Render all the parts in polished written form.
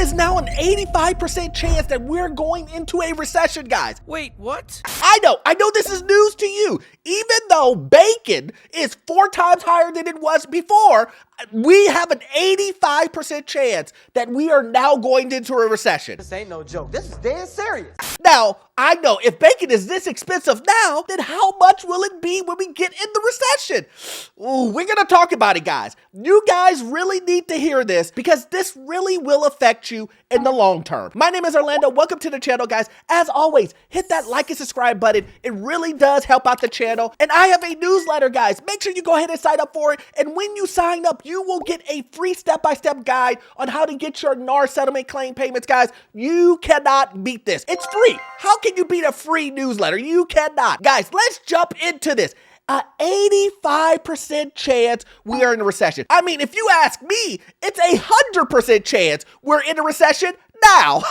is now an 85% chance that we're going into a recession, guys. Wait, what? I know this is news to you. Even though bacon is 4 times higher than it was before, we have an 85% chance that we are now going into a recession. This ain't no joke. This is dead serious. Now, I know if bacon is this expensive now, then how much will it be when we get in the recession? Ooh, we're going to talk about it, guys. You guys really need to hear this because this really will affect you in the long term. My name is Orlando. Welcome to the channel, guys. As always, hit that like and subscribe button. It really does help out the channel. And I have a newsletter, guys. Make sure you go ahead and sign up for it. And when you sign up, you will get a free step-by-step guide on how to get your NAR settlement claim payments, guys. You cannot beat this. It's free. How can you beat a free newsletter? You cannot. Guys, let's jump into this. An 85% chance we are in a recession. I mean, if you ask me, it's 100% chance we're in a recession now.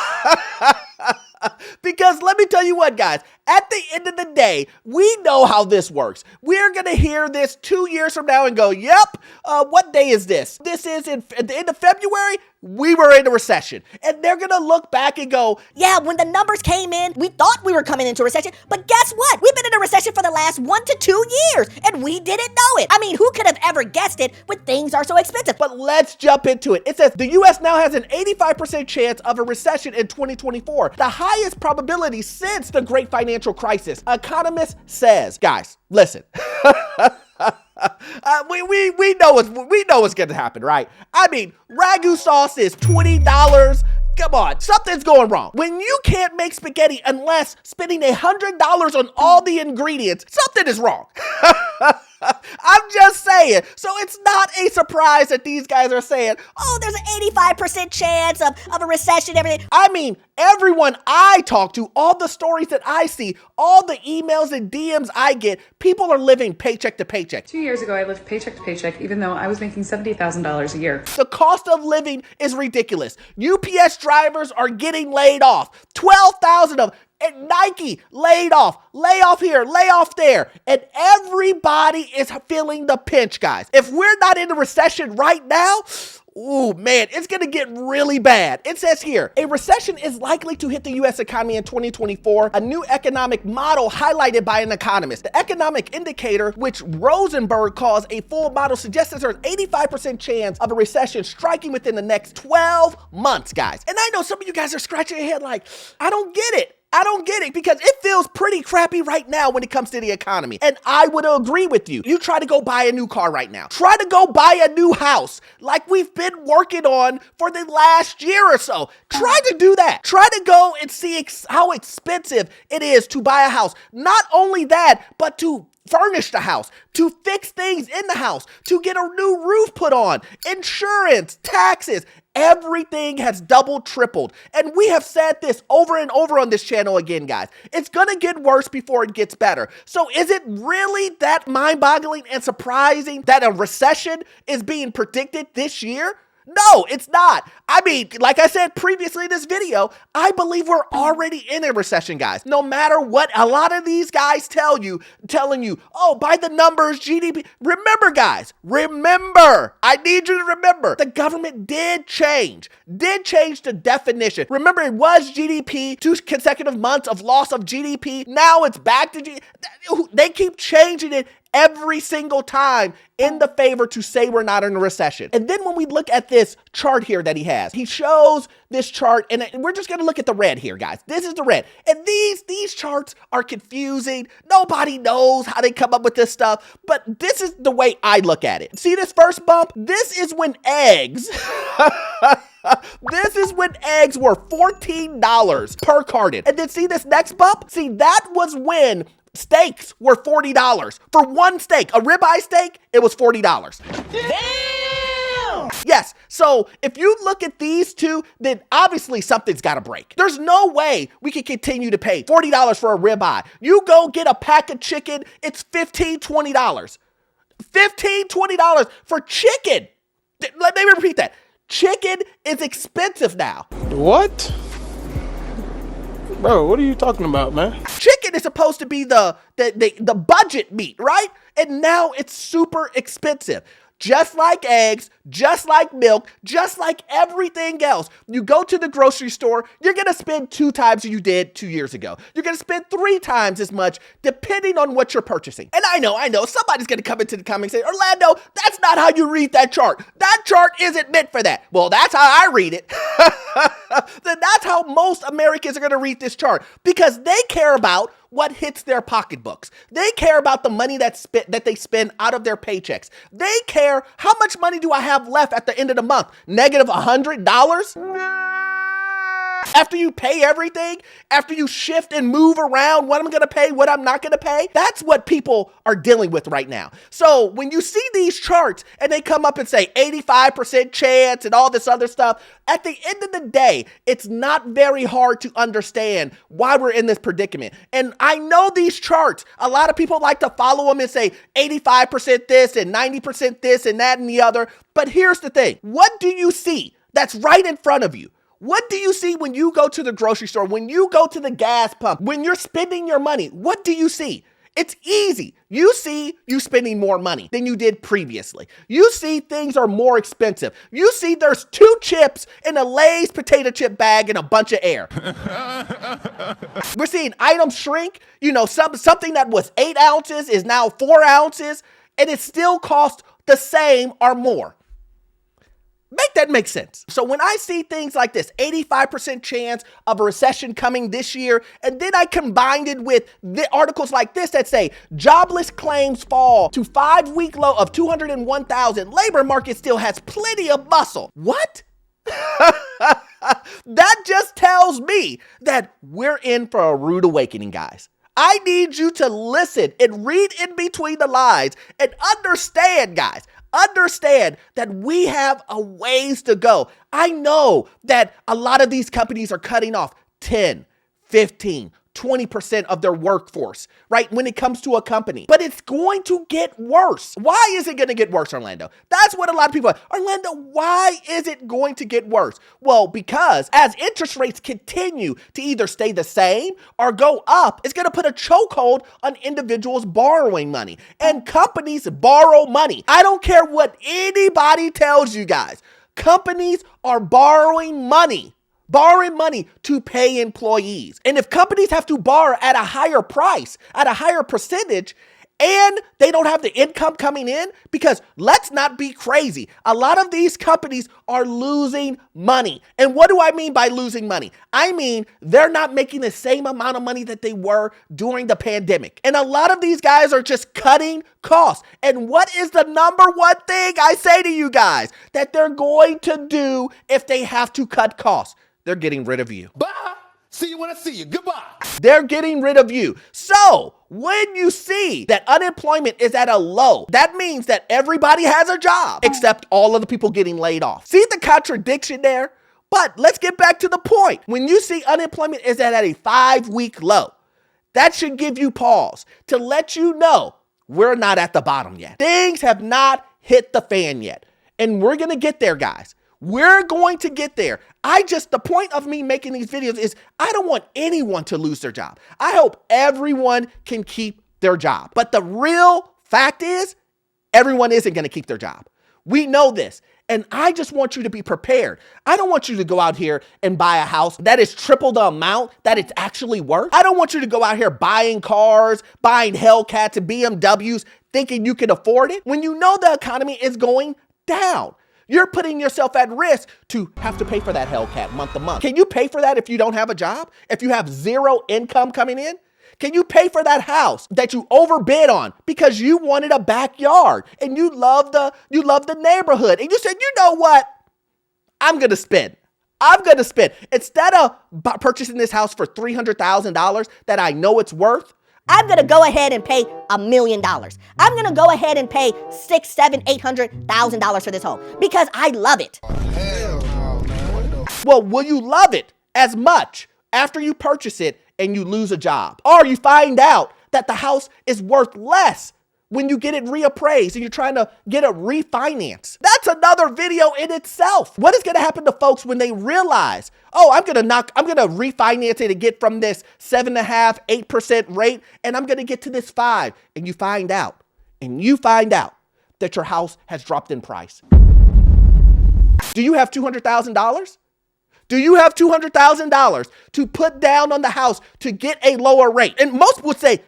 Because let me tell you what, guys, at the end of the day, we know how this works. We're going to hear this 2 years from now and go, yep, what day is this? This is at the end of February, we were in a recession. And they're going to look back and go, yeah, when the numbers came in, we thought we were coming into a recession, but guess what? We've been in a recession for the last 1 to 2 years, and we didn't know it. I mean, who could have ever guessed it when things are so expensive? But let's jump into it. It says the U.S. now has an 85% chance of a recession in 2024, the highest probability since the Great Financial Crisis. Economist says, guys, listen. We know what's gonna happen, right? I mean, Ragu sauce is $20. Come on, something's going wrong. When you can't make spaghetti unless spending $100 on all the ingredients, something is wrong. I'm just saying. So it's not a surprise that these guys are saying, oh, there's an 85% chance of a recession, everything. I mean, everyone I talk to, all the stories that I see, all the emails and DMs I get, people are living paycheck to paycheck. 2 years ago, I lived paycheck to paycheck, even though I was making $70,000 a year. The cost of living is ridiculous. UPS drivers are getting laid off. 12,000 of them. And Nike laid off, layoff here, layoff there. And everybody is feeling the pinch, guys. If we're not in a recession right now, ooh, man, it's going to get really bad. It says here, a recession is likely to hit the U.S. economy in 2024, a new economic model highlighted by an economist. The economic indicator, which Rosenberg calls a full model, suggests there's an 85% chance of a recession striking within the next 12 months, guys. And I know some of you guys are scratching your head like, I don't get it. I don't get it because it feels pretty crappy right now when it comes to the economy. And I would agree with you. You try to go buy a new car right now. Try to go buy a new house like we've been working on for the last year or so. Try to do that. Try to go and see how expensive it is to buy a house. Not only that, but to furnish the house, to fix things in the house, to get a new roof put on, insurance, taxes. Everything has doubled, tripled. And we have said this over and over on this channel again, guys. It's gonna get worse before it gets better. So is it really that mind-boggling and surprising that a recession is being predicted this year? No, it's not. I mean, like I said previously in this video, I believe we're already in a recession, guys. No matter what a lot of these guys telling you, oh, by the numbers, GDP. Remember, guys, remember, I need you to remember, the government did change the definition. Remember, it was GDP, 2 consecutive months of loss of GDP. Now it's back to GDP. They keep changing it every single time in the favor to say we're not in a recession. And then when we look at this chart here that he shows this chart, and we're just gonna look at the red here, guys. This is the red. And these charts are confusing. Nobody knows how they come up with this stuff, but this is the way I look at it. See this first bump? This is when eggs this is when eggs were $14 per carton. And then see this next bump? See, that was when steaks were $40. For one steak, a ribeye steak, it was $40. Damn! Yes, so if you look at these two, then obviously something's gotta break. There's no way we can continue to pay $40 for a ribeye. You go get a pack of chicken, it's $15, $20. $15, $20 for chicken. Let me repeat that. Chicken is expensive now. What? Bro, what are you talking about, man? Chicken is supposed to be the budget meat, right? And now it's super expensive. just like eggs, just like milk, just like everything else. You go to the grocery store, you're going to spend 2 times you did 2 years ago. You're going to spend 3 times as much depending on what you're purchasing. And I know, somebody's going to come into the comments and say, Orlando, that's not how you read that chart. That chart isn't meant for that. Well, that's how I read it. Then that's how most Americans are going to read this chart, because they care about what hits their pocketbooks. They care about the money that they spend out of their paychecks. They care, how much money do I have left at the end of the month? Negative $100? After you pay everything, after you shift and move around what I'm going to pay, what I'm not going to pay, that's what people are dealing with right now. So when you see these charts and they come up and say 85% chance and all this other stuff, at the end of the day, it's not very hard to understand why we're in this predicament. And I know these charts, a lot of people like to follow them and say 85% this and 90% this and that and the other. But here's the thing. What do you see that's right in front of you? What do you see when you go to the grocery store, when you go to the gas pump, when you're spending your money? What do you see? It's easy. You see you spending more money than you did previously. You see things are more expensive. You see there's 2 chips in a Lay's potato chip bag and a bunch of air. We're seeing items shrink. Something that was 8 ounces is now 4 ounces, and it still costs the same or more. Make that make sense. So when I see things like this, 85% chance of a recession coming this year, and then I combined it with the articles like this that say jobless claims fall to 5-week low of 201,000. Labor market still has plenty of muscle. What? That just tells me that we're in for a rude awakening, guys. I need you to listen and read in between the lines and understand, guys. Understand that we have a ways to go. I know that a lot of these companies are cutting off 10, 15, 20% of their workforce, right? When it comes to a company, but it's going to get worse. Why is it going to get worse, Orlando? That's what a lot of people are. Orlando, why is it going to get worse? Well, because as interest rates continue to either stay the same or go up, it's going to put a chokehold on individuals borrowing money, and companies borrow money. I don't care what anybody tells you guys. Companies are borrowing money to pay employees. And if companies have to borrow at a higher price, at a higher percentage, and they don't have the income coming in, because let's not be crazy, a lot of these companies are losing money. And what do I mean by losing money? I mean, they're not making the same amount of money that they were during the pandemic. And a lot of these guys are just cutting costs. And what is the number one thing I say to you guys that they're going to do if they have to cut costs? They're getting rid of you. Bye. See you when I see you. Goodbye. They're getting rid of you. So when you see that unemployment is at a low, that means that everybody has a job except all of the people getting laid off. See the contradiction there? But let's get back to the point. When you see unemployment is at a 5-week low, that should give you pause to let you know we're not at the bottom yet. Things have not hit the fan yet. And we're going to get there, guys. We're going to get there. The point of me making these videos is I don't want anyone to lose their job. I hope everyone can keep their job. But the real fact is everyone isn't going to keep their job. We know this. And I just want you to be prepared. I don't want you to go out here and buy a house that is triple the amount that it's actually worth. I don't want you to go out here buying cars, buying Hellcats and BMWs, thinking you can afford it when you know the economy is going down. You're putting yourself at risk to have to pay for that Hellcat month to month. Can you pay for that if you don't have a job? If you have zero income coming in? Can you pay for that house that you overbid on because you wanted a backyard and you love the neighborhood and you said, you know what? I'm going to spend. Instead of purchasing this house for $300,000 that I know it's worth, I'm gonna go ahead and pay $1 million. I'm gonna go ahead and pay $600,000, $700,000, $800,000 for this home because I love it. Well, will you love it as much after you purchase it and you lose a job? Or you find out that the house is worth less when you get it reappraised and you're trying to get a refinance? That's another video in itself. What is going to happen to folks when they realize, oh, I'm going to refinance it and get from this 7.5%, 8% rate, and I'm going to get to this 5%. And you find out that your house has dropped in price? Do you have $200,000? Do you have $200,000 to put down on the house to get a lower rate? And most would say,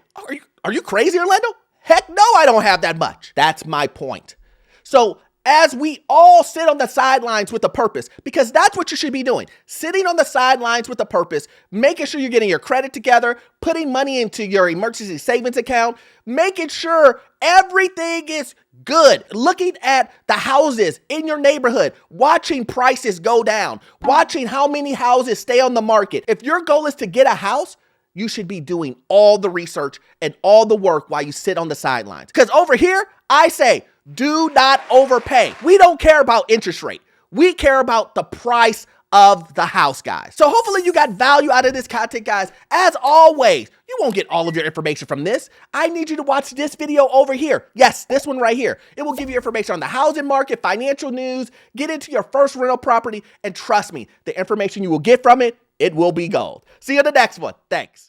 are you crazy, Orlando? Heck no, I don't have that much. That's my point. So as we all sit on the sidelines with a purpose, because that's what you should be doing, sitting on the sidelines with a purpose, making sure you're getting your credit together, putting money into your emergency savings account, making sure everything is good, looking at the houses in your neighborhood, watching prices go down, watching how many houses stay on the market. If your goal is to get a house, you should be doing all the research and all the work while you sit on the sidelines. Because over here, I say, do not overpay. We don't care about interest rate. We care about the price of the house, guys. So hopefully you got value out of this content, guys. As always, you won't get all of your information from this. I need you to watch this video over here. Yes, this one right here. It will give you information on the housing market, financial news, get into your first rental property, and trust me, the information you will get from it, it will be gold. See you in the next one. Thanks.